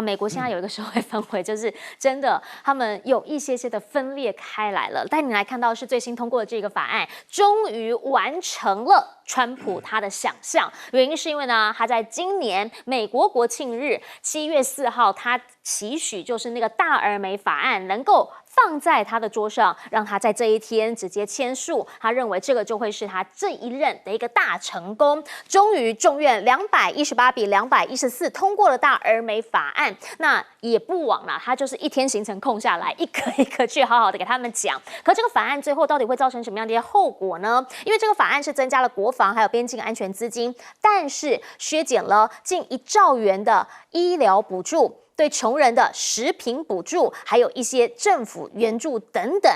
好，美国现在有一个社会氛围，就是真的他们有一些的分裂开来了。带你来看到是最新通过的这个法案，终于完成了川普他的想象。原因是因为呢，他在今年美国国庆日7月4号，他期许就是那个大而美法案能够放在他的桌上，让他在这一天直接签署。他认为这个就会是他这一任的一个大成功。终于众院218比214通过了大而美法案，那也不枉了，他就是一天行程空下来，一个一个去好好的给他们讲。可这个法案最后到底会造成什么样的一些后果呢？因为这个法案是增加了国防还有边境安全资金，但是削减了近1兆元的医疗补助，对穷人的食品补助，还有一些政府援助等等。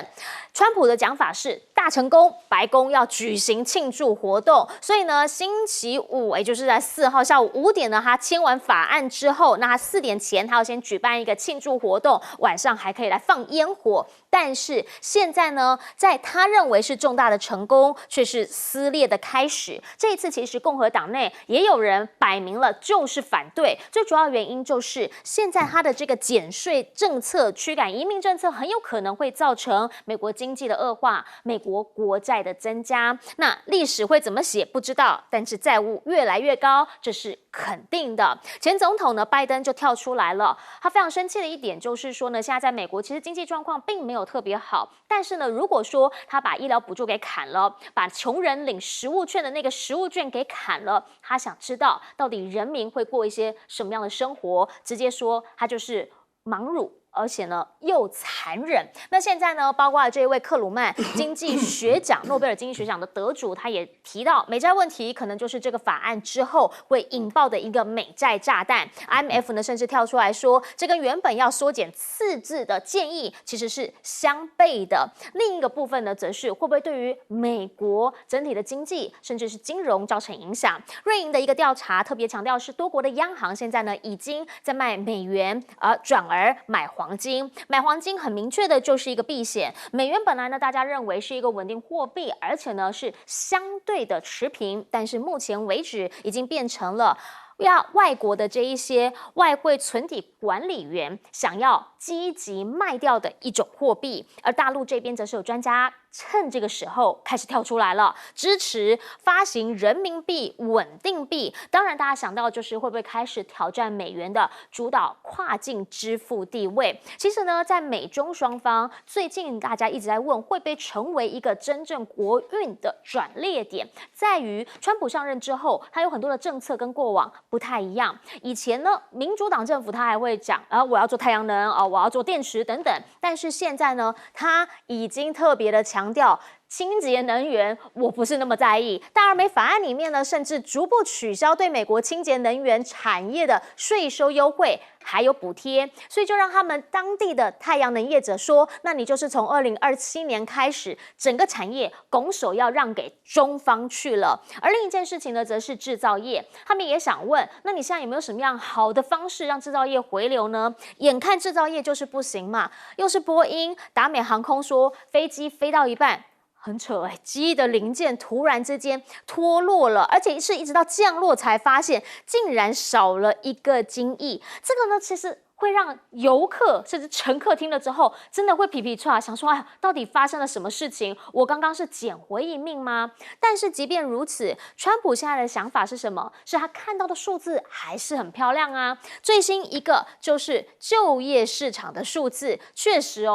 川普的讲法是大成功，白宫要举行庆祝活动。所以呢，星期五，也就是在4号下午5点呢，他签完法案之后，那他4点前他要先举办一个庆祝活动，晚上还可以来放烟火。但是现在呢，在他认为是重大的成功，却是撕裂的开始。这一次其实共和党内也有人摆明了就是反对，最主要原因就是现在他的这个减税政策、驱赶移民政策，很有可能会造成美国经济的恶化，美国国债的增加。那历史会怎么写不知道，但是债务越来越高，这是肯定的。前总统呢，拜登就跳出来了，他非常生气的一点就是说呢，现在在美国其实经济状况并没有特别好，但是呢，如果说他把医疗补助给砍了，把穷人领食物券的那个食物券给砍了，他想知道到底人民会过一些什么样的生活，直接说他就是忙碌，而且呢又残忍。那现在呢，包括了这一位克鲁曼经济学奖诺贝尔经济学奖的得主，他也提到美债问题可能就是这个法案之后会引爆的一个美债炸弹。IMF 呢甚至跳出来说，这跟原本要缩减赤字的建议其实是相悖的。另一个部分呢，则是会不会对于美国整体的经济甚至是金融造成影响。瑞银的一个调查特别强调是，多国的央行现在呢已经在卖美元，转而买黄金。买黄金很明确的就是一个避险。美元本来呢，大家认为是一个稳定货币，而且呢是相对的持平，但是目前为止已经变成了外国的这一些外汇存底管理员想要积极卖掉的一种货币。而大陆这边则是有专家趁这个时候开始跳出来了，支持发行人民币稳定币。当然大家想到就是会不会开始挑战美元的主导跨境支付地位。其实呢，在美中双方最近大家一直在问，会不会成为一个真正国运的转捩点，在于川普上任之后，他有很多的政策跟过往不太一样。以前呢，民主党政府他还会讲我要做太阳能我要做电池等等，但是现在呢，他已经特别的强调清洁能源我不是那么在意。大而美法案里面呢，甚至逐步取消对美国清洁能源产业的税收优惠还有补贴，所以就让他们当地的太阳能业者说，那你就是从2027年开始，整个产业拱手要让给中方去了。而另一件事情呢，则是制造业，他们也想问，那你现在有没有什么样好的方式让制造业回流呢？眼看制造业就是不行嘛，又是波音、达美航空说飞机飞到一半，很扯机的零件突然之间脱落了，而且是一直到降落才发现，竟然少了1个精液。这个呢，其实会让游客甚至乘客听了之后，真的会皮皮剉，想说到底发生了什么事情？我刚刚是捡回一命吗？但是即便如此，川普现在的想法是什么？是他看到的数字还是很漂亮啊。最新一个就是就业市场的数字，确实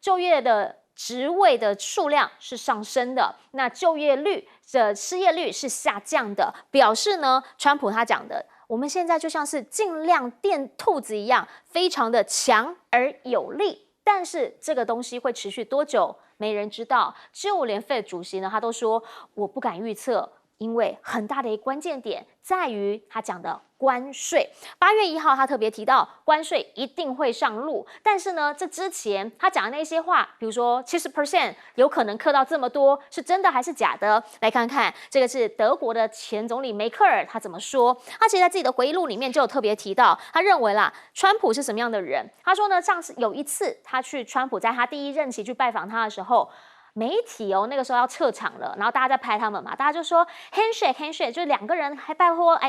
就业的职位的数量是上升的，那就业率的失业率是下降的，表示呢，川普他讲的，我们现在就像是尽量电兔子一样，非常的强而有力。但是这个东西会持续多久，没人知道。就连 Fed 主席呢，他都说我不敢预测，因为很大的一个关键点在于他讲的关税。8月1号，他特别提到关税一定会上路，但是呢，这之前他讲的那些话，比如说70% 有可能课到这么多，是真的还是假的？来看看，这个是德国的前总理梅克尔他怎么说。他其实在自己的回忆录里面就有特别提到，他认为啦，川普是什么样的人？他说呢，上次有一次他去川普在他第1任期去拜访他的时候，媒体那个时候要撤场了，然后大家在拍他们嘛，大家就说 handshake， 就是2个人还拜托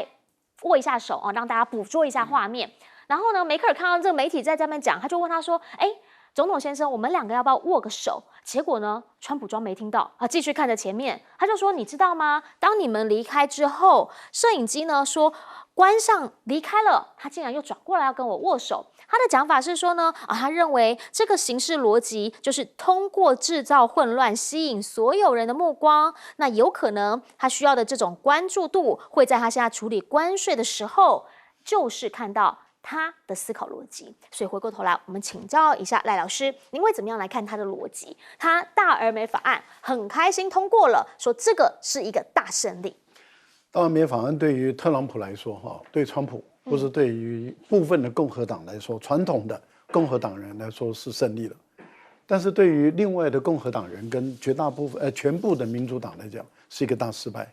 握一下手让大家捕捉一下画面。然后呢，梅克尔看到这个媒体在这边讲，他就问他说：“哎，总统先生，我们两个要不要握个手？”结果呢，川普装没听到啊，继续看着前面。他就说：“你知道吗？当你们离开之后，摄影机呢说关上离开了，他竟然又转过来要跟我握手。”他的讲法是说呢，他认为这个行事逻辑就是通过制造混乱，吸引所有人的目光。那有可能他需要的这种关注度，会在他现在处理关税的时候，就是看到他的思考逻辑。所以回过头来，我们请教一下赖老师，您会怎么样来看他的逻辑？他大而美法案很开心通过了，说这个是一个大胜利。大而美法案对于特朗普来说，对川普或是对于部分的共和党来说，传统的共和党人来说是胜利了，但是对于另外的共和党人跟绝大部分全部的民主党来讲，是一个大失败。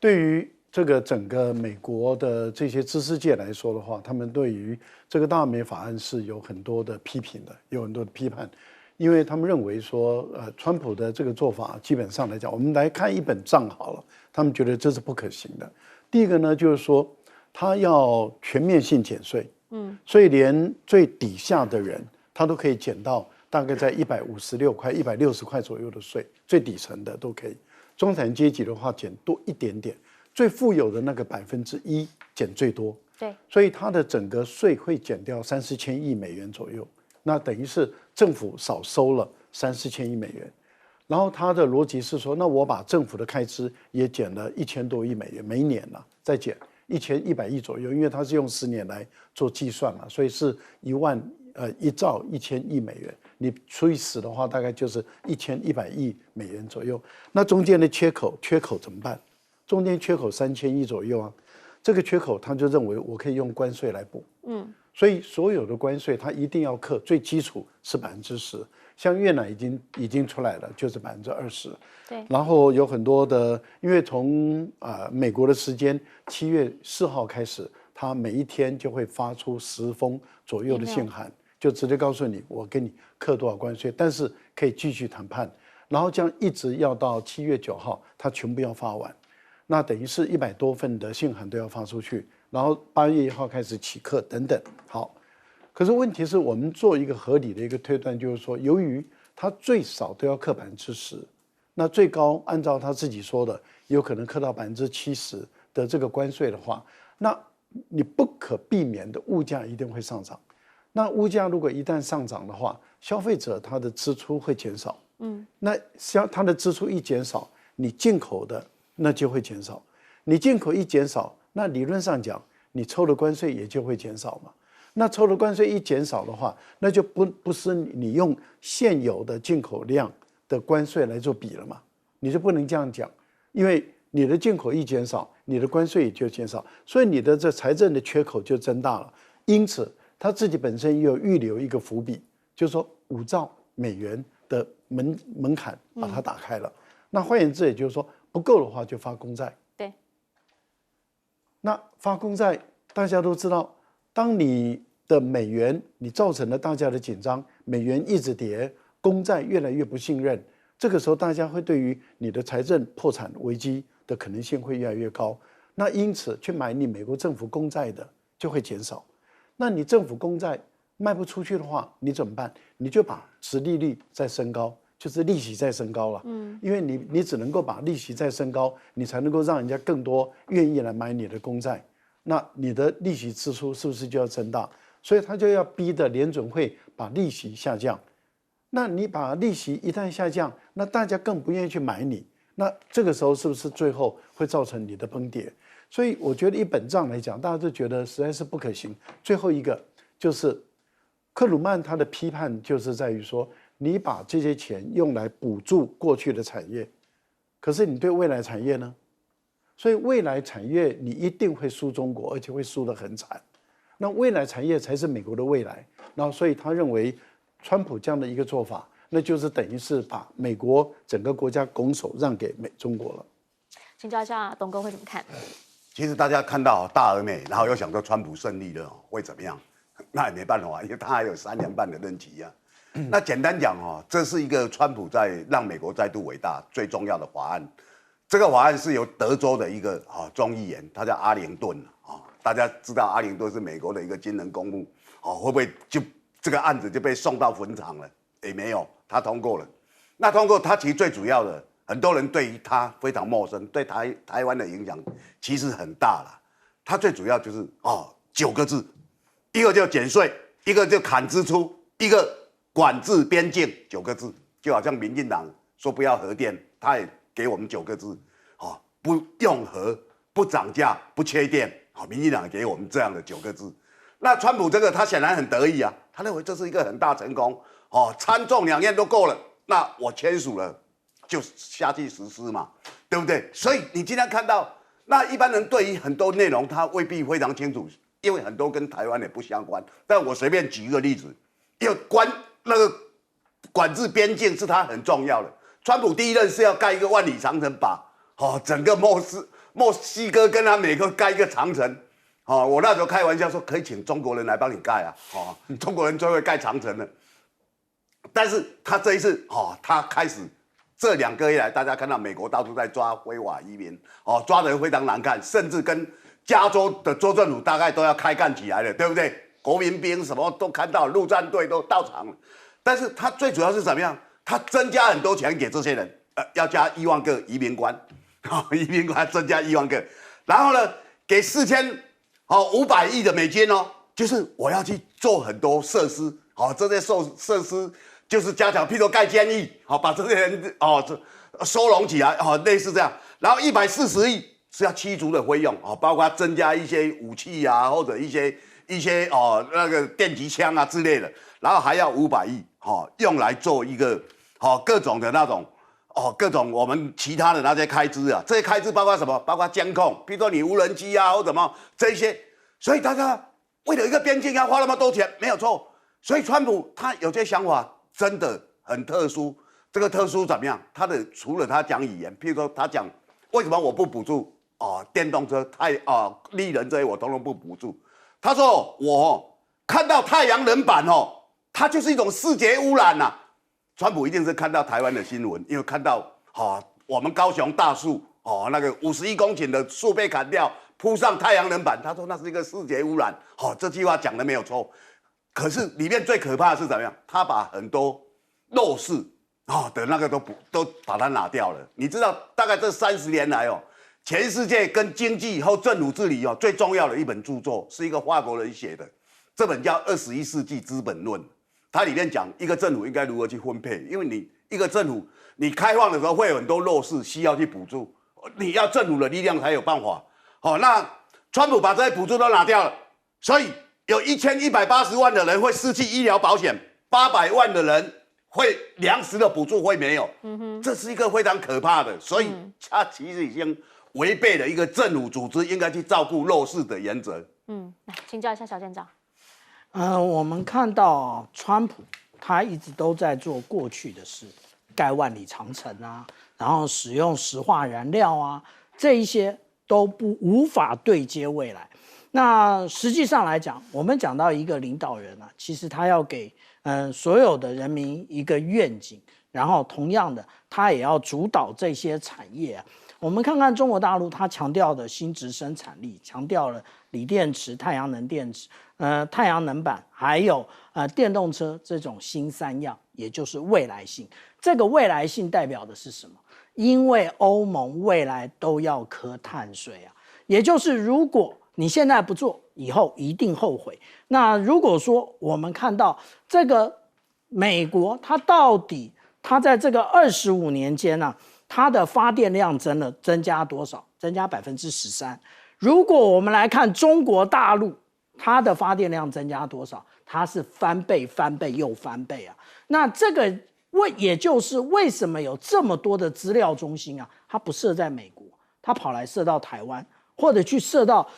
对于这个整个美国的这些知识界来说的话，他们对于这个大而美法案是有很多的批评的，有很多的批判，因为他们认为说，川普的这个做法基本上来讲，我们来看一本账好了，他们觉得这是不可行的。第一个呢，就是说他要全面性减税，所以连最底下的人他都可以减到大概在156块、160块左右的税，最底层的都可以。中产阶级的话减多一点点，最富有的那个1%减最多。对，所以它的整个税会减掉30千亿美元左右，那等于是政府少收了30千亿美元。然后他的逻辑是说，那我把政府的开支也减了1000多亿美元，每年了再减1100亿左右，因为它是用10年来做计算嘛，所以是1兆1000亿美元，你除以10的话，大概就是1100亿美元左右。那中间的缺口怎么办？中间缺口3000亿左右啊，这个缺口他就认为我可以用关税来补，所以所有的关税它一定要课，最基础是10%，像越南已经出来了，就是20%。对，然后有很多的，因为从美国的时间7月4号开始，它每一天就会发出10封左右的信函，就直接告诉你我给你课多少关税，但是可以继续谈判，然后这样一直要到7月9号，它全部要发完，那等于是100多份的信函都要发出去，然后8月1号开始起课等等。好，可是问题是我们做一个合理的一个推断，就是说，由于它最少都要课10%，那最高按照他自己说的，有可能课到70%的这个关税的话，那你不可避免的物价一定会上涨。那物价如果一旦上涨的话，消费者他的支出会减少，那他的支出一减少，你进口的那就会减少，你进口一减少，那理论上讲，你抽的关税也就会减少嘛。那抽的关税一减少的话，那就不是你用现有的进口量的关税来做比了嘛，你就不能这样讲，因为你的进口一减少，你的关税也就减少，所以你的这财政的缺口就增大了。因此，他自己本身也有预留一个伏笔，就是说5兆美元的门槛把它打开了。那换言之，也就是说不够的话就发公债。对。那发公债，大家都知道，当你的美元你造成了大家的紧张，美元一直跌，公债越来越不信任，这个时候大家会对于你的财政破产危机的可能性会越来越高。那因此去买你美国政府公债的就会减少。那你政府公债卖不出去的话，你怎么办？你就把殖利率再升高，就是利息再升高了。因为你只能够把利息再升高，你才能够让人家更多愿意来买你的公债。那你的利息支出是不是就要增大？所以他就要逼得联准会把利息下降。那你把利息一旦下降，那大家更不愿意去买你。那这个时候是不是最后会造成你的崩跌？所以我觉得一本账来讲，大家都觉得实在是不可行。最后一个就是克鲁曼他的批判，就是在于说，你把这些钱用来补助过去的产业，可是你对未来产业呢？所以未来产业你一定会输中国，而且会输得很惨。那未来产业才是美国的未来。然后所以他认为，川普这样的一个做法，那就是等于是把美国整个国家拱手让给中国了。请教一下董哥会怎么看？其实大家看到大而美，然后又想说川普胜利了会怎么样？那也没办法，因为他还有3年半的任期啊。那简单讲这是一个川普在让美国再度伟大最重要的法案。这个法案是由德州的一个众议员，他叫阿灵顿大家知道阿灵顿是美国的一个军人公墓，会不会就这个案子就被送到坟场了？也没有，他通过了。那通过他其实最主要的，很多人对于他非常陌生，对台湾的影响其实很大了。他最主要就是9个字，一个就减税，一个就砍支出，一个管制边境，9个字，就好像民进党说不要核电，他也给我们9个字，不用核，不涨价，不缺电，民进党也给我们这样的9个字。那川普这个他显然很得意啊，他认为这是一个很大成功，参众两院都够了，那我签署了就下去实施嘛，对不对？所以你今天看到，那一般人对于很多内容他未必非常清楚，因为很多跟台湾也不相关。但我随便举一个例子，因为那个管制边境是他很重要的。川普第一任是要盖一个万里长城，把整个墨西哥跟他美国盖一个长城。我那时候开玩笑说，可以请中国人来帮你盖啊，中国人最会盖长城了。但是他这一次，他开始这2个月来，大家看到美国到处在抓非法移民，抓得非常难看，甚至跟加州的州政府大概都要开干起来了，对不对？国民兵什么都看到，陆战队都到场了。但是他最主要是怎么样？他增加很多钱给这些人，要加1万个移民官，移民官增加1万个，然后呢，给4500亿的美金就是我要去做很多设施，这些设施就是加强，譬如盖监狱，把这些人收容起来，类似这样。然后140亿是要驱逐的费用，包括增加一些武器啊，或者一些那个电击枪啊之类的，然后还要500亿，用来做一个各种的那种各种我们其他的那些开支啊，这些开支包括什么？包括监控，譬如说你无人机啊或什么这些，所以大家为了一个边境要花那么多钱，没有错。所以川普他有些想法真的很特殊，这个特殊怎么样？除了他讲语言，譬如说他讲为什么我不补助电动车绿能这些我统统不补助。他说我看到太阳能板它就是一种视觉污染呐。川普一定是看到台湾的新闻，因为看到我们高雄大树那个51公顷的树被砍掉，铺上太阳能板，他说那是一个视觉污染。这句话讲的没有错。可是里面最可怕的是怎么样？他把很多陋室的那个都把它拿掉了。你知道，大概这30年来全世界跟经济和政府治理最重要的一本著作，是一个法国人写的，这本叫《21世纪资本论》。它里面讲一个政府应该如何去分配，因为你一个政府你开放的时候会有很多陋室需要去补助，你要政府的力量才有办法。那川普把这些补助都拿掉了，所以有1180万的人会失去医疗保险，800万的人会粮食的补助会没有。这是一个非常可怕的，所以他其实已经违背了一个政府组织应该去照顾弱势的原则。来请教一下小舰长。我们看到川普他一直都在做过去的事，盖万里长城啊，然后使用石化燃料啊，这一些都无法对接未来。那实际上来讲，我们讲到一个领导人啊，其实他要给所有的人民一个愿景，然后同样的，他也要主导这些产业啊。我们看看中国大陆，它强调的新质生产力，强调了锂电池、太阳能电池、太阳能板，还有电动车这种新3样，也就是未来性。这个未来性代表的是什么？因为欧盟未来都要课碳税啊，也就是如果你现在不做，以后一定后悔。那如果说我们看到这个美国，它到底它在这个25年间呢，它的发电量增加多少？增加13%。如果我们来看中国大陆，它的发电量增加多少？它是翻倍又翻倍啊！那这个也就是为什么有这么多的资料中心啊，它不设在美国，它跑来设到台湾，或者去设到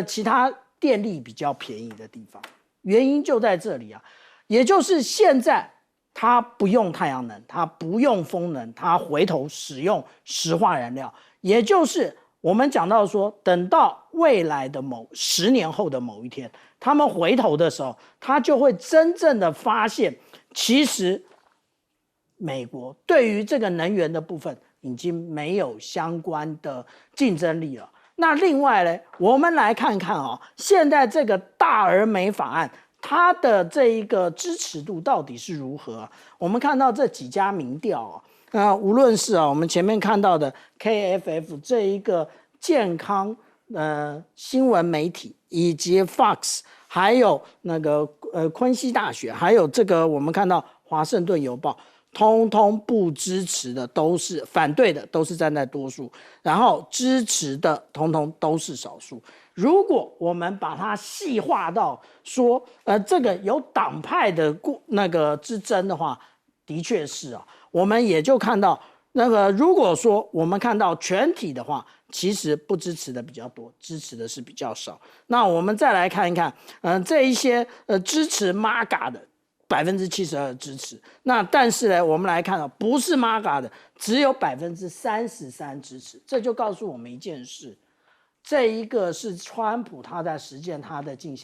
其他电力比较便宜的地方，原因就在这里啊。也就是现在它不用太阳能，它不用风能，它回头使用石化燃料，也就是我们讲到说，等到未来的10年后的某一天，他们回头的时候，他就会真正的发现，其实美国对于这个能源的部分已经没有相关的竞争力了。那另外呢，我们来看看现在这个大而美法案，它的这一个支持度到底是如何？我们看到这几家民调无论是我们前面看到的 KFF 这一个健康新闻媒体，以及 Fox， 还有那个昆西大学，还有这个我们看到华盛顿邮报，通通不支持的都是反对的，都是站在多数，然后支持的通通都是少数。如果我们把它细化到说，这个有党派的那个之争的话，的确是我们也就看到那个，如果说我们看到全体的话，其实不支持的比较多，支持的是比较少。那我们再来看一看，这一些支持 MAGA 的72%支持，那但是呢，我们来看不是 MAGA 的只有33%支持，这就告诉我们一件事。这一个是川普他在实践他的竞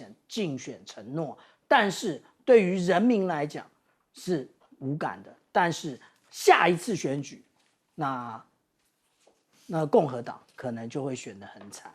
选承诺，但是对于人民来讲是无感的。但是下一次选举，那共和党可能就会选得很惨。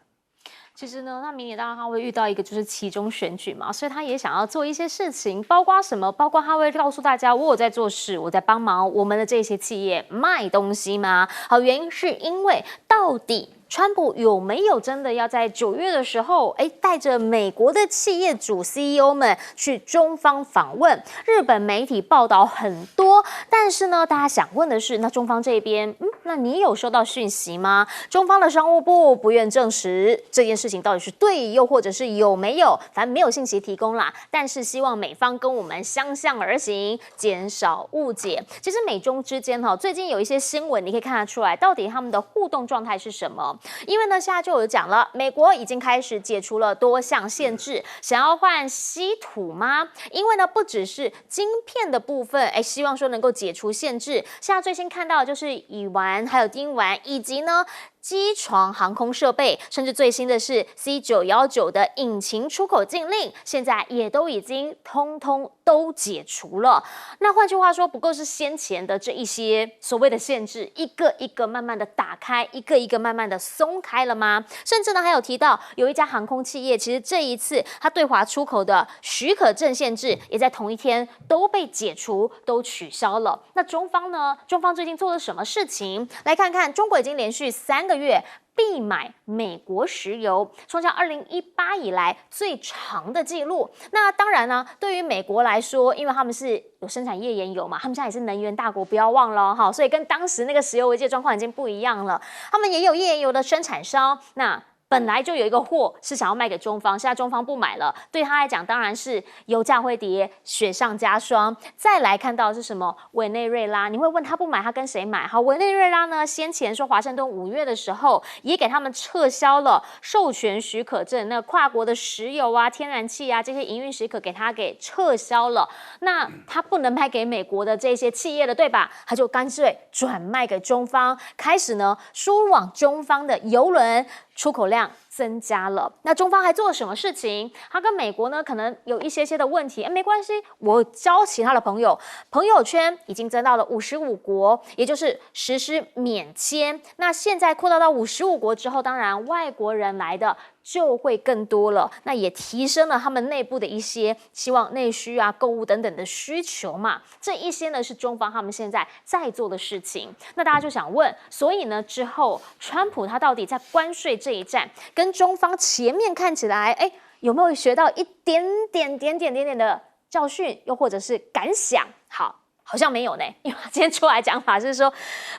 其实呢，那明年当然他会遇到一个就是期中选举嘛，所以他也想要做一些事情，包括什么？包括他会告诉大家，我有在做事，我在帮忙我们的这些企业卖东西吗？好，原因是因为到底川普有没有真的要在9月的时候，带着美国的企业主 CEO 们去中方访问？日本媒体报道很多，但是呢，大家想问的是，那中方这边，那你有收到讯息吗？中方的商务部不愿证实这件事情到底是对，又或者是有没有，反正没有信息提供啦。但是希望美方跟我们相向而行，减少误解。其实美中之间最近有一些新闻，你可以看得出来，到底他们的互动状态是什么？因为呢，现在就有讲了，美国已经开始解除了多项限制，想要换稀土吗？因为呢，不只是晶片的部分，希望说能够解除限制。现在最新看到的就是乙烷、还有丁烷，以及呢机床航空设备，甚至最新的是 C919的引擎出口禁令，现在也都已经通通都解除了。那换句话说，不过是先前的这一些所谓的限制，一个一个慢慢的打开，一个一个慢慢的松开了吗？甚至呢，还有提到有一家航空企业，其实这一次它对华出口的许可证限制，也在同一天都被解除，都取消了。那中方呢？中方最近做了什么事情？来看看，中国已经连续3个月必买美国石油，创下2018以来最长的记录。那当然呢，对于美国来说，因为他们是有生产页岩油嘛，他们现在也是能源大国，不要忘了哈，所以跟当时那个石油危机的状况已经不一样了。他们也有页岩油的生产商，那本来就有一个货是想要卖给中方，现在中方不买了，对他来讲当然是油价会跌，雪上加霜。再来看到的是什么？委内瑞拉，你会问他不买，他跟谁买？好，委内瑞拉呢，先前说华盛顿5月的时候也给他们撤销了授权许可证，那跨国的石油啊、天然气啊这些营运许可给他给撤销了。那他不能卖给美国的这些企业了，对吧？他就干脆转卖给中方，开始呢输往中方的油轮出口量增加了。那中方还做了什么事情？他跟美国呢可能有一些的问题，没关系，我交其他的朋友圈已经增到了55国，也就是实施免签。那现在扩大到55国之后，当然外国人来的就会更多了，那也提升了他们内部的一些希望内需啊、购物等等的需求嘛。这一些呢是中方他们现在在做的事情。那大家就想问，所以呢之后川普他到底在关税这一战跟中方前面看起来，有没有学到一点点的教训，又或者是感想？好像没有呢，因为他今天出来讲法是说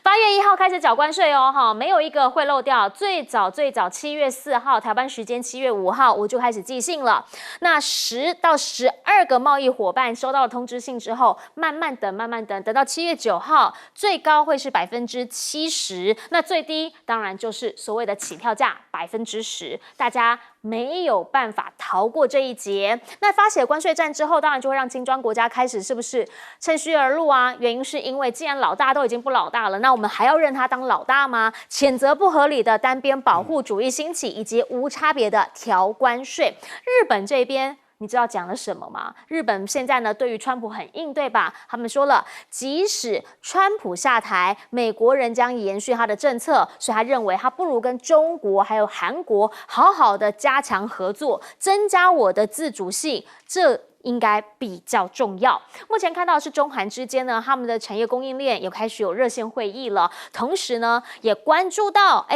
，8月1号开始缴关税哦，没有一个会漏掉。最早7月4号，台湾时间7月5号我就开始寄信了。那10到12个贸易伙伴收到了通知信之后，慢慢等，等到7月9号，最高会是70%，那最低当然就是所谓的起跳价10%，大家没有办法逃过这一劫。那发起关税战之后，当然就会让金砖国家开始是不是趁虚而入啊？原因是因为既然老大都已经不老大了，那我们还要认他当老大吗？谴责不合理的单边保护主义兴起，以及无差别的调关税。日本这边你知道讲了什么吗？日本现在呢，对于川普很应对吧？他们说了，即使川普下台，美国人将延续他的政策，所以他认为他不如跟中国还有韩国好好的加强合作，增加我的自主性，这应该比较重要。目前看到的是中韩之间呢，他们的产业供应链也开始有热线会议了，同时呢，也关注到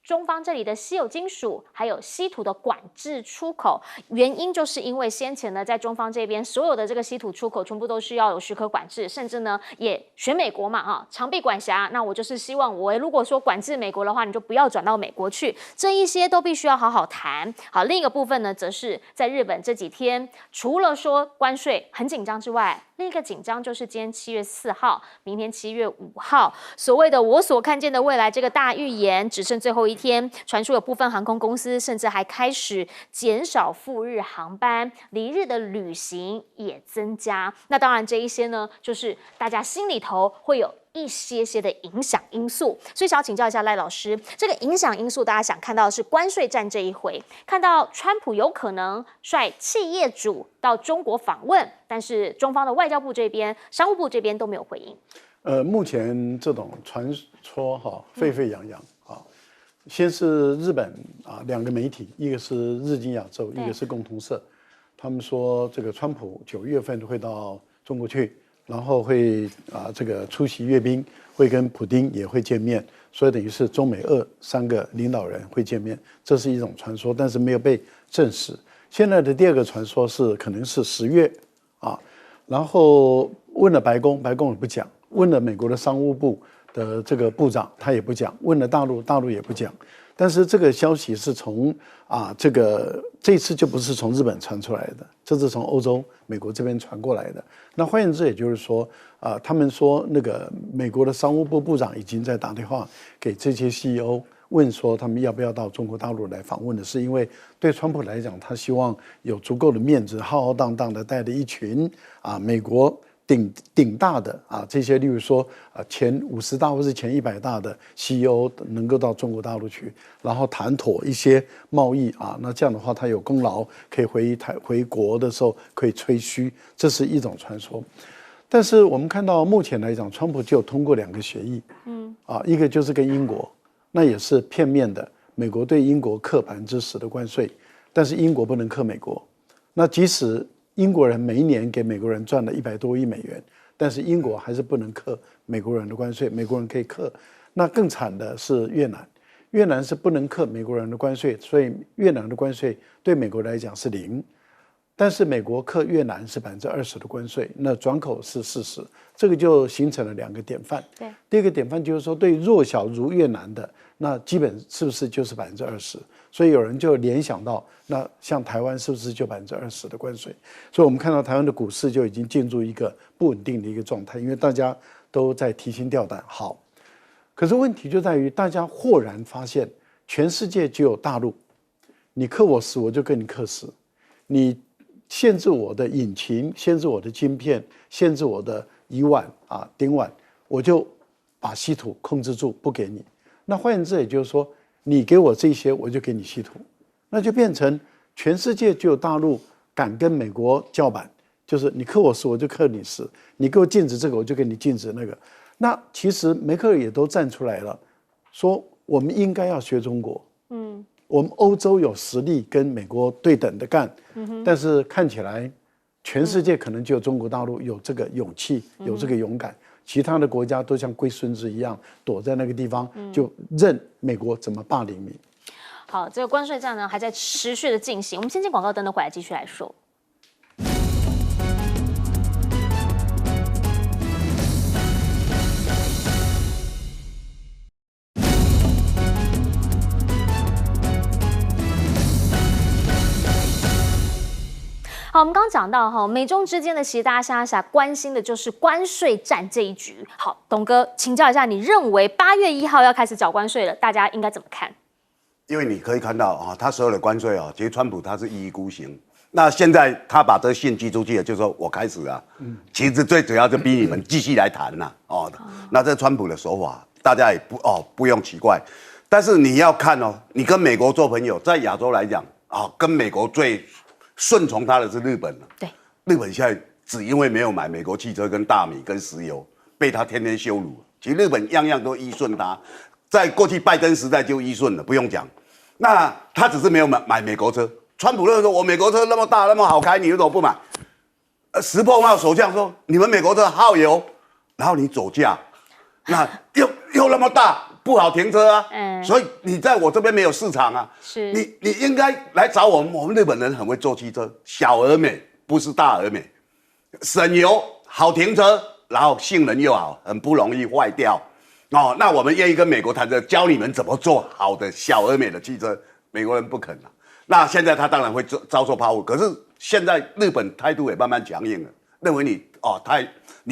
中方这里的稀有金属还有稀土的管制出口，原因就是因为先前呢，在中方这边所有的这个稀土出口全部都是要有许可管制，甚至呢也学美国嘛长臂管辖，那我就是希望如果说管制美国的话，你就不要转到美国去，这一些都必须要好好谈。好，另一个部分呢，则是在日本这几天，除了说关税很紧张之外，另一个紧张就是今天7月4号，明天7月5号，所谓的我所看见的未来这个大预言，只剩最后一天，传出有部分航空公司甚至还开始减少赴日航班，离日的旅行也增加。那当然这一些呢，就是大家心里头会有一些的影响因素，所以想要请教一下赖老师，这个影响因素大家想看到的是关税战这一回，看到川普有可能率企业主到中国访问，但是中方的外交部这边、商务部这边都没有回应。目前这种传说沸沸扬扬啊，先是日本两个媒体，一个是日经亚洲，一个是共同社，他们说这个川普9月份会到中国去。然后会这个出席阅兵，会跟普丁也会见面，所以等于是中美俄3个领导人会见面，这是一种传说，但是没有被证实。现在的第二个传说是可能是10月然后问了白宫，白宫也不讲；问了美国的商务部的这个部长，他也不讲；问了大陆，大陆也不讲。但是这个消息是从这次就不是从日本传出来的，这是从欧洲、美国这边传过来的。那换言之，也就是说，他们说那个美国的商务部部长已经在打电话给这些 CEO， 问说他们要不要到中国大陆来访问的，是因为对川普来讲，他希望有足够的面子，浩浩荡荡的带着一群美国顶大的这些，例如说前50大或是前100大的 CEO 能够到中国大陆去，然后谈妥一些贸易那这样的话他有功劳，可以回国的时候可以吹嘘，这是一种传说。但是我们看到目前来讲，川普就通过2个协议，一个就是跟英国，那也是片面的，美国对英国课10%的关税，但是英国不能课美国。那即使英国人每一年给美国人赚了100多亿美元，但是英国还是不能课美国人的关税，美国人可以课。那更惨的是越南，越南是不能课美国人的关税，所以越南的关税对美国来讲是0，但是美国课越南是20%的关税，那转口是40%，这个就形成了2个典范。对，第一个典范就是说，对弱小如越南的，那基本是不是就是20%？所以有人就联想到，那像台湾是不是就20%的关税？所以我们看到台湾的股市就已经进入一个不稳定的一个状态，因为大家都在提心吊胆。好，可是问题就在于大家豁然发现，全世界只有大陆，你克我10，我就跟你克10，你限制我的引擎，限制我的晶片，限制我的乙烷丁烷，我就把稀土控制住，不给你。那换言之，也就是说，你给我这些，我就给你稀土，那就变成全世界只有大陆敢跟美国叫板，就是你克我10，我就克你10，你给我禁止这个，我就给你禁止那个。那其实梅克尔也都站出来了，说我们应该要学中国，我们欧洲有实力跟美国对等的干，但是看起来全世界可能只有中国大陆有这个勇气，有这个勇敢。其他的国家都像龟孙子一样躲在那个地方，就任美国怎么霸凌你。好，这个关税战呢还在持续的进行。我们先进广告，等等回来继续来说。好，我们刚刚讲到美中之间的，其实大家现在关心的就是关税战这一局。好，董哥，请教一下，你认为8月1号要开始缴关税了，大家应该怎么看？因为你可以看到他所有的关税其实川普他是一意孤行。那现在他把这个信寄出去了，就说我开始其实最主要就逼你们继续来谈那这川普的手法，大家也不用奇怪。但是你要看你跟美国做朋友，在亚洲来讲跟美国顺从他的是日本了。对，日本现在只因为没有买美国汽车、跟大米、跟石油，被他天天羞辱。其实日本样样都依顺他，在过去拜登时代就依顺了，不用讲。那他只是没有买美国车。川普认为说，我美国车那么大那么好开，你为什么不买？石破茂首相说，你们美国车耗油，然后你走价，那又那么大，不好停车啊。所以你在我这边没有市场啊。是你应该来找我们。我们日本人很会做汽车，小而美，不是大而美，省油，好停车，然后性能又好，很不容易坏掉。哦，那我们愿意跟美国谈着，教你们怎么做好的小而美的汽车。美国人不肯啊。那现在他当然会遭受抛物，可是现在日本态度也慢慢强硬了，认为你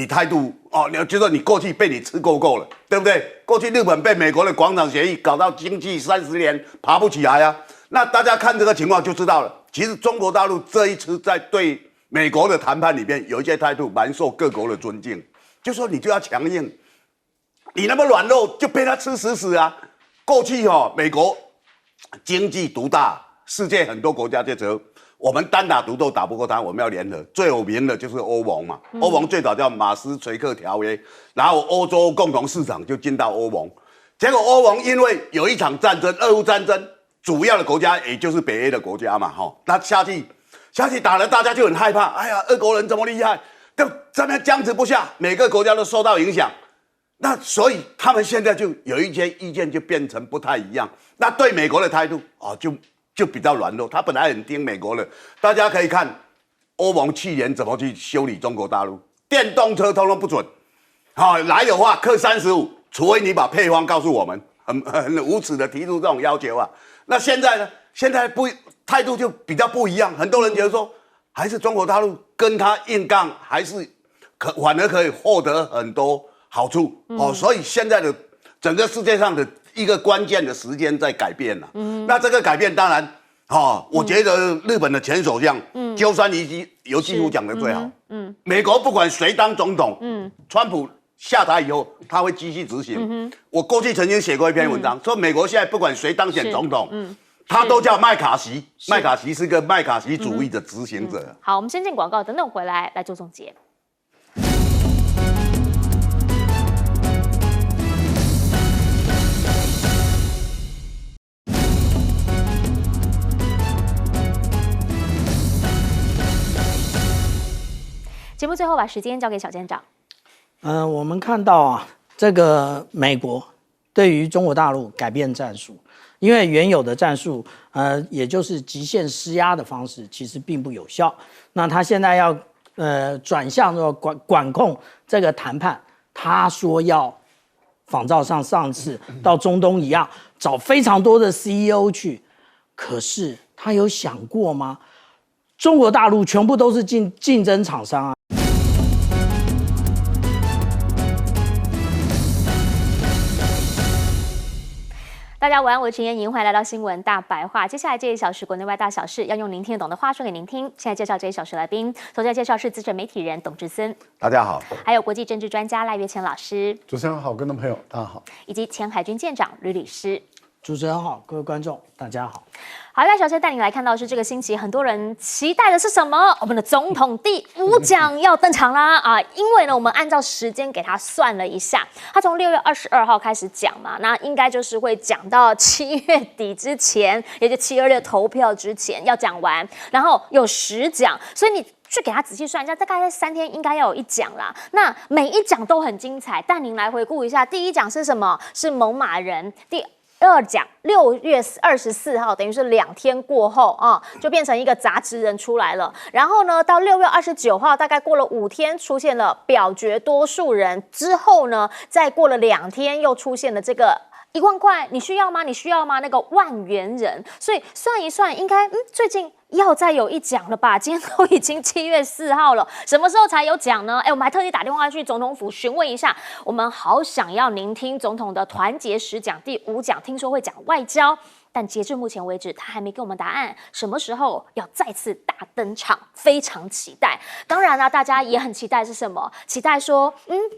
态度你觉得你过去被你吃够了，对不对？过去日本被美国的广场协议搞到经济30年爬不起来啊。那大家看这个情况就知道了，其实中国大陆这一次在对美国的谈判里面有一些态度蛮受各国的尊敬，就说你就要强硬，你那么软弱就被他吃死啊。过去美国经济独大。世界很多国家就只我们单打独斗打不过他，我们要联合。最有名的就是欧盟嘛，欧盟最早叫马斯垂克条约，然后欧洲共同市场就进到欧盟。结果欧盟因为有一场战争，俄乌战争，主要的国家也就是北约的国家嘛，那下去打了，大家就很害怕。哎呀，俄国人这么厉害，就这边僵持不下，每个国家都受到影响。那所以他们现在就有一些意见就变成不太一样。那对美国的态度就比较软弱，他本来很听美国的。大家可以看欧盟去年怎么去修理中国大陆，电动车通通不准，来的话克35，除非你把配方告诉我们，很无耻的提出这种要求啊。那现在呢？现在态度就比较不一样，很多人觉得说，还是中国大陆跟他硬杠，还是反而可以获得很多好处所以现在的整个世界上的一个关键的时间在改变了。那这个改变当然，我觉得日本的前首相鸠山由纪夫讲的最好。美国不管谁当总统，川普下台以后，他会继续执行。我过去曾经写过一篇文章，说美国现在不管谁当选总统，他都叫麦卡锡。麦卡锡是个麦卡锡主义的执行者。好，我们先进广告，等等回来做总结。节目最后把时间交给小舰长。我们看到这个美国对于中国大陆改变战术，因为原有的战术，也就是极限施压的方式，其实并不有效。那他现在要转向管控这个谈判，他说要仿照上次到中东一样，找非常多的 CEO 去，可是他有想过吗？中国大陆全部都是竞争厂商啊。大家晚安，我是陈燕莹，欢迎来到新闻大白话。接下来这一小时国内外大小事，要用您听得懂的话说给您听。现在介绍这一小时来宾，首先介绍是资深媒体人董志森，大家好；还有国际政治专家赖岳谦老师，主持人好，观众朋友大家好；以及前海军舰长吕律师，主持人好，各位观众大家好。好，赖小姐带你来看到是这个星期很多人期待的是什么？我们的总统第5讲要登场啦啊！因为呢，我们按照时间给他算了一下，他从6月22号开始讲嘛，那应该就是会讲到7月底之前，也就7月2投票之前要讲完，然后有10讲，所以你去给他仔细算一下，大概在3天应该要有1讲啦。那每一讲都很精彩，带您来回顾一下。第1讲是什么？是猛犸人。第2讲6月24号，等于是2天过后就变成一个杂职人出来了。然后呢，到6月29号，大概过了5天，出现了表决多数人之后呢，再过了2天，又出现了这个1万块，你需要吗？你需要吗？那个万元人。所以算一算，应该最近要再有1讲了吧？今天都已经7月4号了，什么时候才有讲呢？我们还特地打电话去总统府询问一下，我们好想要聆听总统的团结10讲第5讲，听说会讲外交。但截至目前为止，他还没给我们答案，什么时候要再次大登场，非常期待。当然啦，大家也很期待是什么？期待说，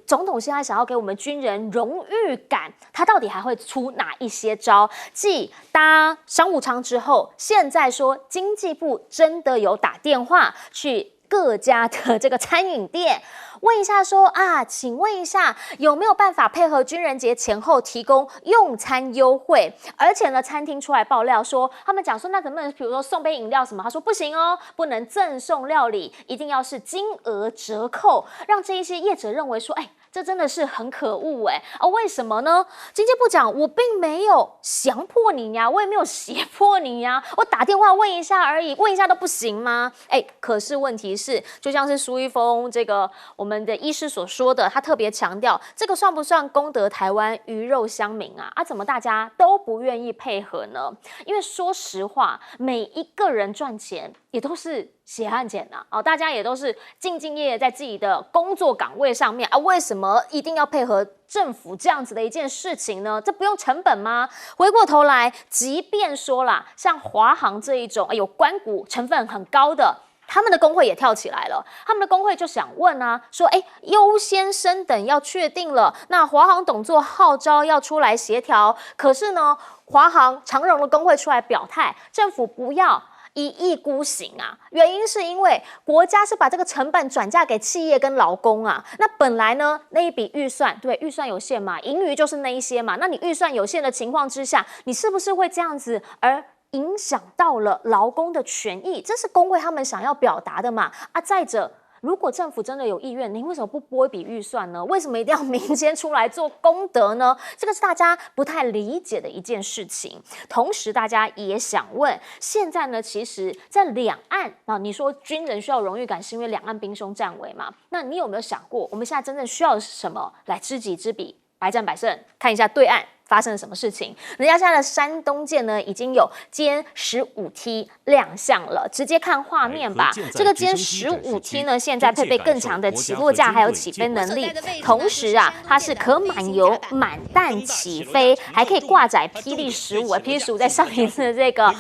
总统现在想要给我们军人荣誉感，他到底还会出哪一些招？继搭商务舱之后，现在说经济部真的有打电话去各家的这个餐饮店。问一下说请问一下有没有办法配合军人节前后提供用餐优惠？而且呢，餐厅出来爆料说，他们讲说那能不能比如说送杯饮料什么？他说不行哦，不能赠送料理，一定要是金额折扣，让这一些业者认为说，这真的是很可恶为什么呢？经济部长，我并没有强迫你呀，我也没有胁迫你呀，我打电话问一下而已，问一下都不行吗？可是问题是，就像是苏一峰这个我们的医师所说的，他特别强调，这个算不算功德台湾鱼肉乡民啊？怎么大家都不愿意配合呢？因为说实话，每一个人赚钱也都是血汗钱大家也都是兢兢业业在自己的工作岗位上面为什么一定要配合政府这样子的一件事情呢？这不用成本吗？回过头来，即便说啦，像华航这一种有官股成分很高的，他们的工会也跳起来了，他们的工会就想问说优先升等要确定了，那华航董座号召要出来协调，可是呢，华航长荣的工会出来表态，政府不要一意孤行原因是因为国家是把这个成本转嫁给企业跟劳工那本来呢那一笔预算，对，预算有限嘛，盈余就是那一些嘛，那你预算有限的情况之下，你是不是会这样子而影响到了劳工的权益？这是工会他们想要表达的嘛再者，如果政府真的有意愿，你为什么不拨一笔预算呢？为什么一定要民间出来做功德呢？这个是大家不太理解的一件事情。同时，大家也想问，现在呢，其实在两岸你说军人需要荣誉感，是因为两岸兵凶战危嘛？那你有没有想过，我们现在真正需要的是什么？来知己知彼，百战百胜，看一下对岸发生了什么事情？人家现在的山东舰呢，已经有歼15T 亮相了，直接看画面吧。这个歼15T 呢，现在配备更强的起落架还有起飞能力，同时它是可满油满弹起飞，还可以挂载霹雳15。霹雳15在上一次的这个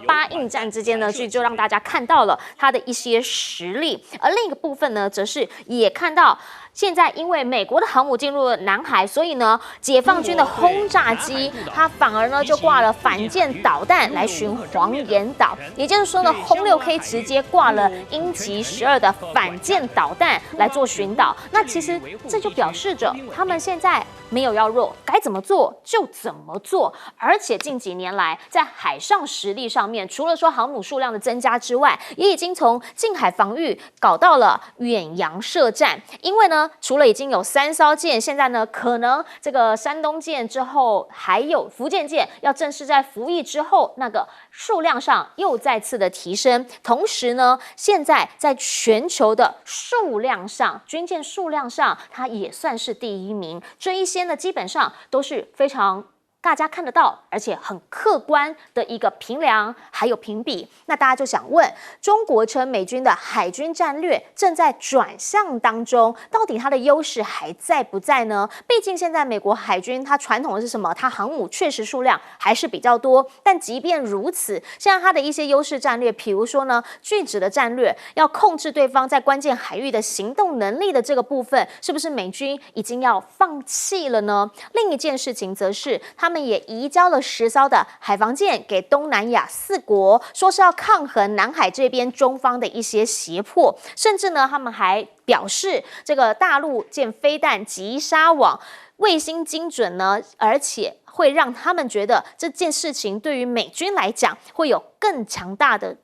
巴印战之间呢，就让大家看到了它的一些实力。而另一个部分呢，则是也看到。现在因为美国的航母进入了南海，所以呢，解放军的轰炸机它反而呢就挂了反舰导弹来巡黄岩岛，也就是说呢，轰6K 直接挂了鹰击12的反舰导弹来做巡导。那其实这就表示着他们现在没有要弱，该怎么做就怎么做。而且近几年来，在海上实力上面，除了说航母数量的增加之外，也已经从近海防御搞到了远洋射战。因为呢，除了已经有3艘舰，现在呢，可能这个山东舰之后，还有福建舰要正式在服役之后，那个数量上又再次的提升。同时呢，现在在全球的数量上，军舰数量上，它也算是第1名。这一些呢，基本上都是非常大家看得到，而且很客观的一个评量，还有评比。那大家就想问，中国称美军的海军战略正在转向当中，到底它的优势还在不在呢？毕竟现在美国海军它传统的是什么？它航母确实数量还是比较多，但即便如此，像它的一些优势战略，比如说呢，拒止的战略，要控制对方在关键海域的行动能力的这个部分，是不是美军已经要放弃了呢？另一件事情则是他们也移交了10艘的海防舰给东南亚4国，说是要抗衡南海这边中方的一些胁迫，甚至呢，他们还表示这个大陆舰飞弹击杀网卫星精准呢，而且会让他们觉得这件事情对于美军来讲会有更强大的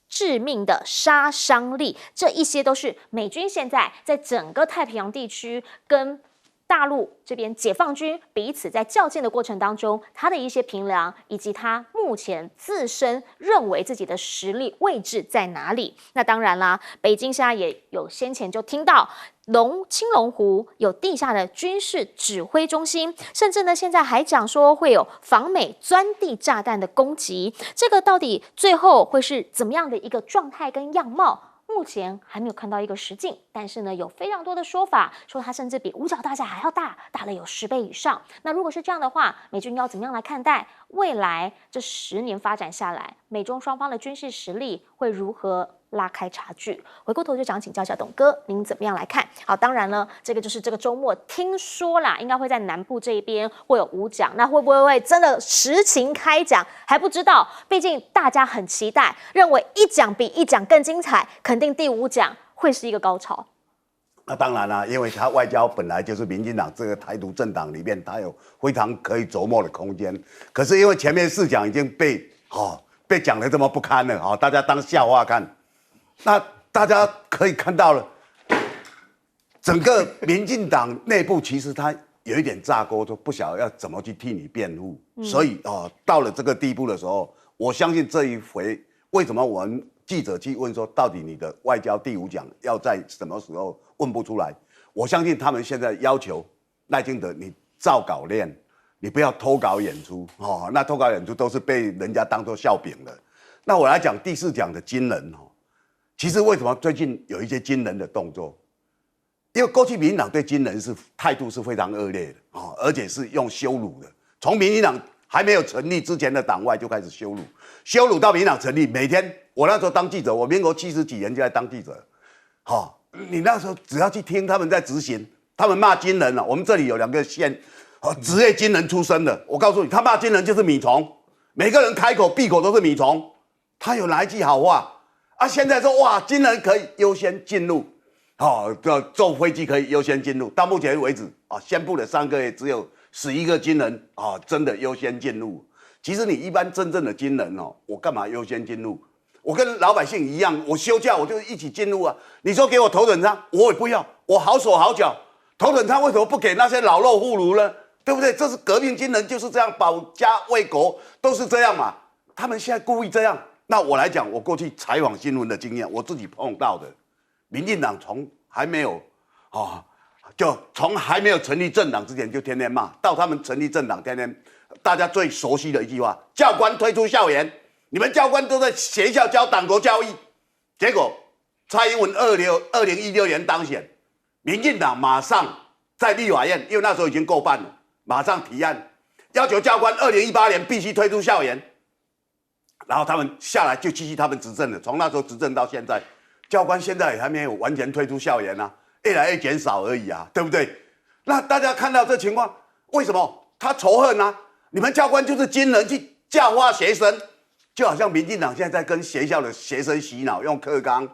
致命的杀伤力。这一些都是美军现在在整个太平洋地区跟大陆这边解放军彼此在较劲的过程当中，他的一些评量，以及他目前自身认为自己的实力位置在哪里。那当然啦，北京现在也有先前就听到青龙湖有地下的军事指挥中心，甚至呢现在还讲说会有防美钻地炸弹的攻击。这个到底最后会是怎么样的一个状态跟样貌？目前还没有看到一个实境，但是呢，有非常多的说法，说它甚至比五角大厦还要大，大了有10倍以上。那如果是这样的话，美军要怎么样来看待未来这10年发展下来，美中双方的军事实力会如何拉开差距？回过头就想请教一下董哥，您怎么样来看？好，当然了，这个就是这个周末听说啦，应该会在南部这一边会有5奖，那会不会真的实情开奖还不知道，毕竟大家很期待，认为一奖比一奖更精彩，肯定第5奖会是一个高潮。那当然啦，因为他外交本来就是民进党这个台独政党里面，他有非常可以琢磨的空间。可是因为前面4奖已经被讲得这么不堪了，大家当笑话看。那大家可以看到了，整个民进党内部其实他有一点炸锅，就不晓得要怎么去替你辩护。所以到了这个地步的时候，我相信这一回为什么我们记者去问说，到底你的外交第5奖要在什么时候问不出来？我相信他们现在要求赖清德你照稿练，你不要偷稿演出那偷稿演出都是被人家当作笑柄的。那我来讲第4奖的金人其实为什么最近有一些金人的动作？因为过去民进党对金人态度是非常恶劣的而且是用羞辱的。从民进党还没有成立之前的党外就开始羞辱到民进党成立。每天我那时候当记者，我民国70几年就在当记者，你那时候只要去听他们在执行，他们骂金人我们这里有2个县职业金人出身的，我告诉你，他骂金人就是米虫，每个人开口闭口都是米虫，他有哪一句好话？现在说哇，金人可以优先进入，坐飞机可以优先进入。到目前为止宣布了3个月，只有11个金人真的优先进入。其实你一般真正的金人我干嘛优先进入？我跟老百姓一样，我休假我就一起进入啊。你说给我头等舱，我也不要，我好手好脚。头等舱为什么不给那些老弱妇孺呢？对不对？这是革命军人就是这样，保家卫国都是这样嘛。他们现在故意这样。那我来讲，我过去采访新闻的经验，我自己碰到的，民进党从还没有成立政党之前就天天骂，到他们成立政党，天天大家最熟悉的一句话：教官退出校园，你们教官都在学校教党国教育。结果蔡英文2016年当选，民进党马上在立法院，因为那时候已经过半了，马上提案要求教官2018年必须退出校园。然后他们下来就继续他们执政了，从那时候执政到现在，教官现在也还没有完全退出校园越来越减少而已对不对？那大家看到这情况，为什么他仇恨你们教官就是金人去教化学生，就好像民进党现在在跟学校的学生洗脑，用课纲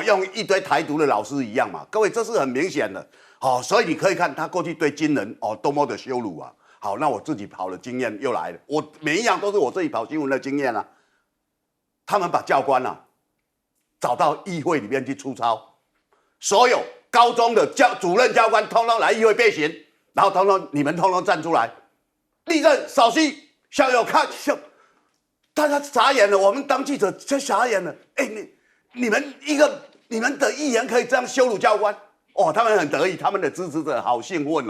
用一堆台独的老师一样嘛。各位，这是很明显的所以你可以看他过去对金人多么的羞辱好，那我自己跑的经验又来了，我每一样都是我自己跑新闻的经验他们把教官找到议会里面去出操，所有高中的主任教官通通来议会备询，然后你们通通站出来，立正稍息，校友看，大家傻眼了，我们当记者真傻眼了。你们的议员可以这样羞辱教官他们很得意，他们的支持者好兴奋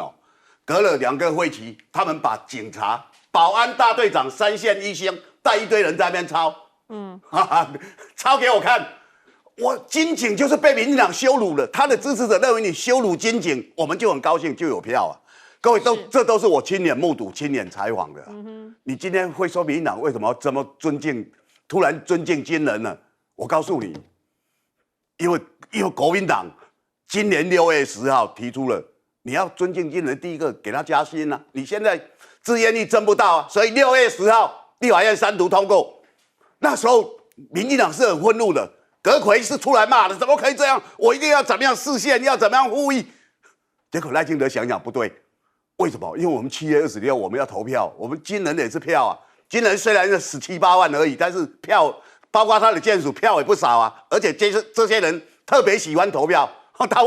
隔了2个会期，他们把警察、保安大队长3线1星带一堆人在那边抄。抄给我看，我金警就是被民进党羞辱了，他的支持者认为你羞辱金警，我们就很高兴，就有票各位这都是我亲眼目睹、亲眼采访的你今天会说民进党为什么这么突然尊敬金人呢？我告诉你，因为国民党今年6月10号提出了，你要尊敬金人，第一个给他加薪你现在志愿役征不到所以6月10号立法院3读通过。那时候民进党是很愤怒的，阁揆是出来骂的，怎么可以这样？我一定要怎么样释宪，要怎么样呼吁？结果赖清德想想不对，为什么？因为我们7月26我们要投票，我们金人也是票金人虽然是17、18万而已，但是票包括他的眷属票也不少而且这些人特别喜欢投票，他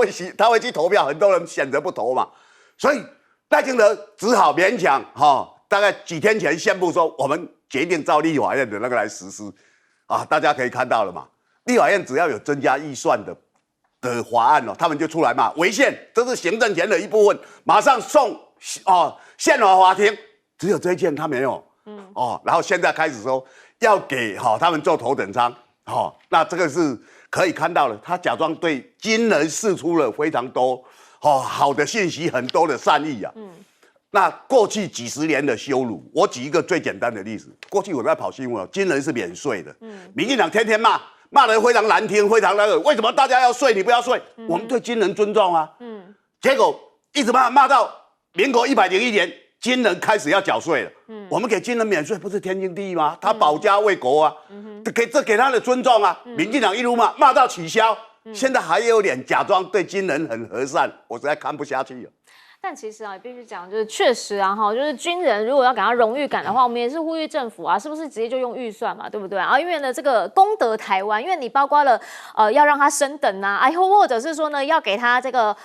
会去投票，很多人选择不投嘛，所以赖清德只好勉强大概几天前宣布说，我们决定照立法院的那个来实施大家可以看到了嘛，立法院只要有增加预算的法案他们就出来骂违宪，这是行政权的一部分，马上送宪法法庭，只有这一件他没有然后现在开始说要给他们做头等舱，那这个是可以看到的，他假装对军人释出了非常多好的信息，很多的善意啊。那过去几十年的羞辱，我举一个最简单的例子。过去我在跑新闻，军人是免税的，民进党天天骂人非常难听，非常那个，为什么大家要税，你不要税？我们对军人尊重啊。结果一直骂到民国101年，军人开始要缴税了。我们给军人免税不是天经地义吗？他保家卫国啊，这给他的尊重啊。民进党一路骂到取消，现在还有脸假装对军人很和善，我实在看不下去了。但其实啊，必须讲，就是确实啊，就是军人如果要给他荣誉感的话，我们也是呼吁政府啊，是不是直接就用预算嘛，对不对啊？因为呢，这个功德台湾，因为你包括了要让他升等啊，或者是说呢，要给他这个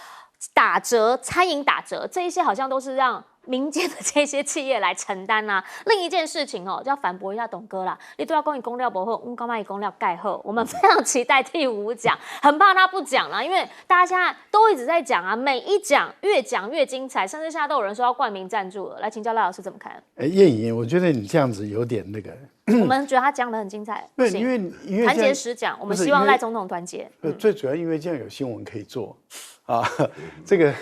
打折，餐饮打折，这一些好像都是让民间的这些企业来承担啊。另一件事情就要反驳一下董哥啦，你都要公公料不好，干嘛以公料盖后？我们非常期待第5讲，很怕他不讲啦，因为大家现在都一直在讲啊，每一讲越讲越精彩，甚至现在都有人说要冠名赞助了。来请教赖老师怎么看？燕颖，我觉得你这样子有点那个。我们觉得他讲得很精彩，对，因为团结实讲，我们希望赖总统团结。最主要因为这样有新闻可以做啊，这个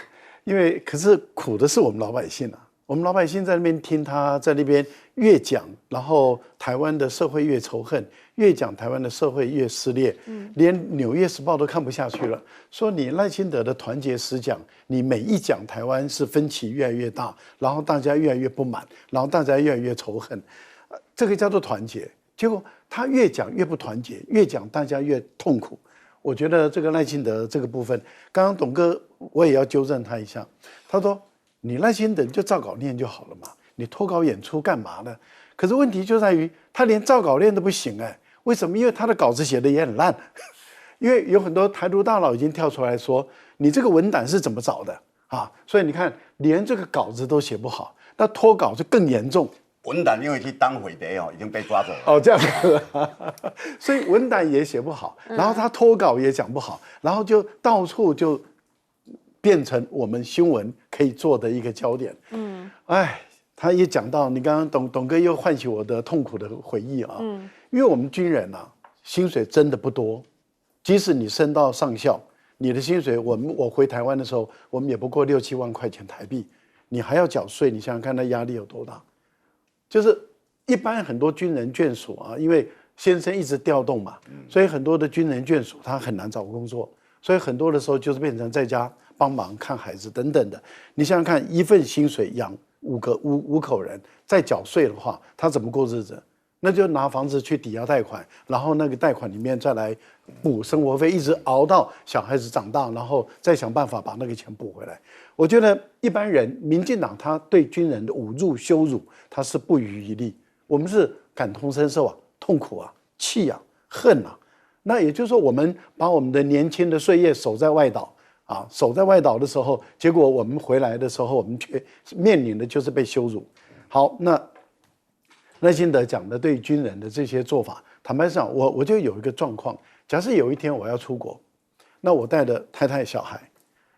因为可是苦的是我们老百姓啊。我们老百姓在那边听他在那边越讲，然后台湾的社会越仇恨，越讲台湾的社会越撕裂，连《纽约时报》都看不下去了，说你赖清德的团结实讲，你每一讲台湾是分歧越来越大，然后大家越来越不满，然后大家越来越仇恨，这个叫做团结。结果他越讲越不团结，越讲大家越痛苦。我觉得这个赖清德这个部分，刚刚董哥我也要纠正他一下，他说。你赖清德就照稿念就好了嘛，你脱稿演出干嘛呢？可是问题就在于他连照稿念都不行为什么？因为他的稿子写的也很烂，因为有很多台独大佬已经跳出来说，你这个文胆是怎么找的啊？所以你看，连这个稿子都写不好，那脱稿就更严重。文胆因为去当匪谍已经被抓走了。这样子，所以文胆也写不好，然后他脱稿也讲不好，然后就到处就。变成我们新闻可以做的一个焦点。他也讲到，你刚刚董哥又唤起我的痛苦的回忆啊。因为我们军人啊，薪水真的不多，即使你升到上校，你的薪水，我回台湾的时候，我们也不过6、7万块钱台币，你还要缴税，你想想看，那压力有多大？就是一般很多军人眷属啊，因为先生一直调动嘛，所以很多的军人眷属他很难找工作，所以很多的时候就是变成在家。帮忙看孩子等等的，你想想看，一份薪水养五口人，再缴税的话，他怎么过日子？那就拿房子去抵押贷款，然后那个贷款里面再来补生活费，一直熬到小孩子长大，然后再想办法把那个钱补回来。我觉得一般人，民进党他对军人的侮辱、羞辱，他是不遗余力。我们是感同身受啊，痛苦啊，气啊，恨啊。那也就是说，我们把我们的年轻的岁月守在外岛。守在外岛的时候，结果我们回来的时候，我们却面临的就是被羞辱。好，那赖清德讲的对军人的这些做法，坦白讲，我就有一个状况，假设有一天我要出国，那我带着太太小孩，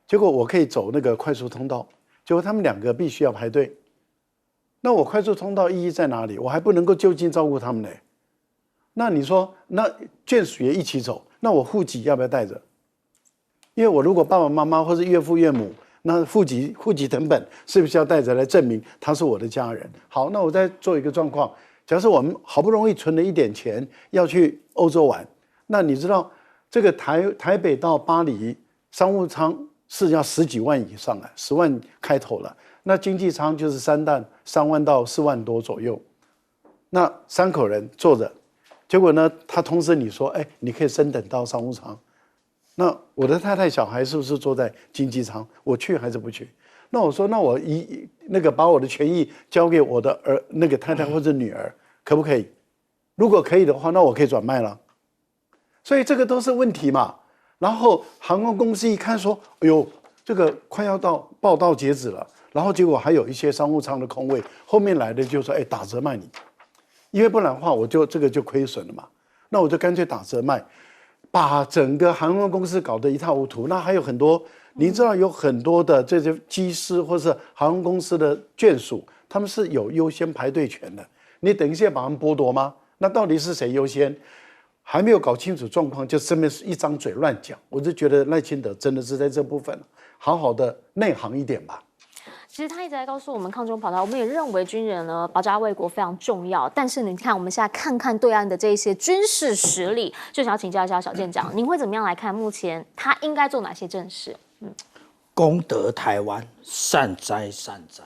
结果我可以走那个快速通道，结果他们2个必须要排队，那我快速通道意义在哪里？我还不能够就近照顾他们呢。那你说，那眷属也一起走，那我户籍要不要带着？因为我如果爸爸妈妈或是岳父岳母，那户籍誊本是不是要带着来证明他是我的家人？好，那我再做一个状况，假设我们好不容易存了一点钱要去欧洲玩，那你知道这个台北到巴黎商务舱是要10几万以上10万开头了，那经济舱就是3万到4万多左右，那3口人坐着，结果呢，他通知你说，你可以升等到商务舱。那我的太太小孩是不是坐在经济舱？我去还是不去？那我说，那我把我的权益交给我的太太或者女儿，可不可以？如果可以的话，那我可以转卖了。所以这个都是问题嘛。然后航空公司一看说，哎呦，这个快要到报到截止了，然后结果还有一些商务舱的空位，后面来的就说，打折卖你，因为不然的话我就这个就亏损了嘛。那我就干脆打折卖。把整个航空公司搞得一塌糊涂，那还有很多，您知道有很多的这些机师或是航空公司的眷属，他们是有优先排队权的。你等一下把他们剥夺吗？那到底是谁优先？还没有搞清楚状况，就这边是一张嘴乱讲。我就觉得赖清德真的是在这部分好好的内行一点吧。其实他一直在告诉我们抗中保台，我们也认为军人呢保家卫国非常重要。但是你看，我们现在看看对岸的这些军事实力，就想要请教一下小舰长，您会怎么样来看目前他应该做哪些正事？攻得台湾，善哉善哉。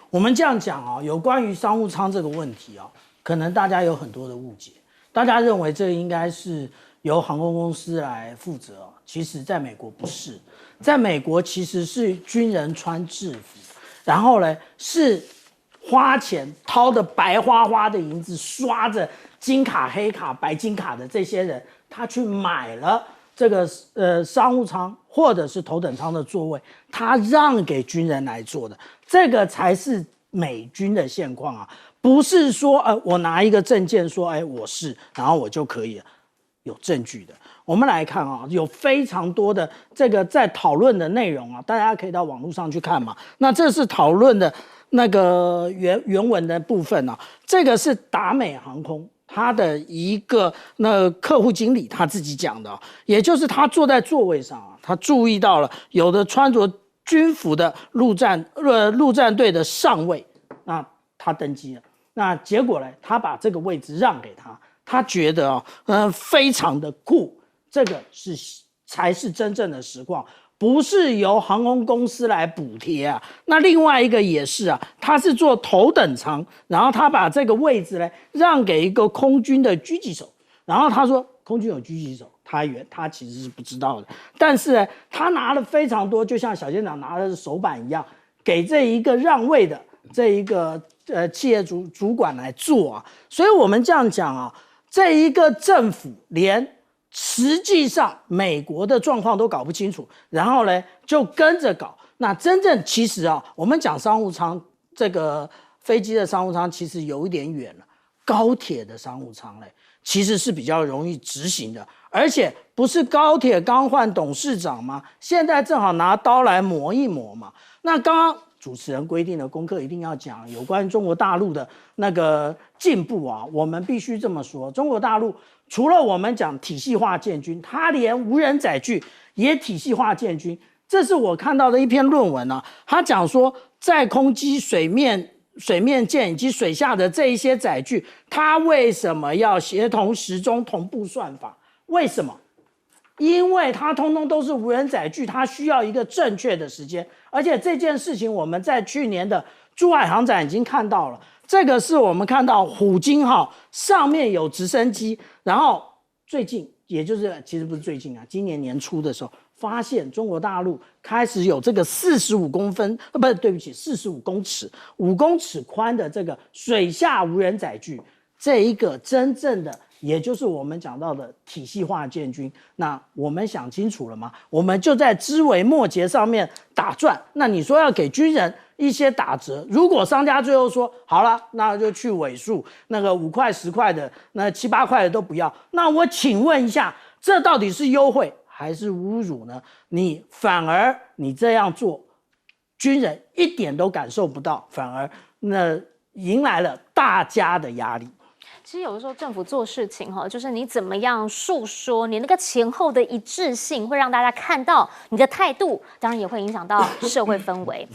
我们这样讲啊，有关于商务舱这个问题啊，可能大家有很多的误解，大家认为这应该是由航空公司来负责，其实在美国不是，在美国其实是军人穿制服。然后呢，是花钱掏的白花花的银子，刷着金卡、黑卡、白金卡的这些人，他去买了这个商务舱或者是头等舱的座位，他让给军人来做的，这个才是美军的现况啊，不是说我拿一个证件说我是，然后我就可以了，有证据的。我们来看啊，有非常多的这个在讨论的内容啊，大家可以到网络上去看嘛。那这是讨论的那个原文的部分啊，这个是达美航空他的一个客户经理他自己讲的，也就是他坐在座位上啊，他注意到了有的穿着军服的陆战队的上尉，那他登机了，那结果呢，他把这个位置让给他，他觉得非常的酷。这个才是真正的实况，不是由航空公司来补贴啊。那另外一个也是啊，他是坐头等舱，然后他把这个位置呢让给一个空军的狙击手，然后他说空军有狙击手，他其实是不知道的，但是呢，他拿了非常多，就像小舰长拿的手板一样，给这一个让位的这一个企业主管来做啊。所以我们这样讲啊，这一个政府连实际上美国的状况都搞不清楚，然后呢就跟着搞。那真正其实啊，我们讲商务舱，这个飞机的商务舱其实有一点远了，高铁的商务舱嘞其实是比较容易执行的，而且不是高铁刚换董事长吗？现在正好拿刀来磨一磨嘛。那刚刚主持人规定的功课一定要讲有关中国大陆的那个进步啊，我们必须这么说，中国大陆除了我们讲体系化建军，它连无人载具也体系化建军。这是我看到的一篇论文啊，他讲说在空机、水面舰以及水下的这一些载具，它为什么要协同时钟同步算法？为什么？因为它通通都是无人载具，它需要一个正确的时间，而且这件事情我们在去年的珠海航展已经看到了。这个是我们看到虎鲸号上面有直升机，然后最近，也就是其实不是最近啊，今年年初的时候，发现中国大陆开始有这个45公尺5公尺宽的这个水下无人载具，这一个真正的。也就是我们讲到的体系化建军，那我们想清楚了吗？我们就在枝微末节上面打转。那你说要给军人一些打折，如果商家最后说好了，那就去尾数，那个5块10块的，那7、8块的都不要，那我请问一下，这到底是优惠还是侮辱呢？你反而你这样做，军人一点都感受不到，反而那迎来了大家的压力。其实有的时候政府做事情就是你怎么样述说，你那个前后的一致性，会让大家看到你的态度，当然也会影响到社会氛围。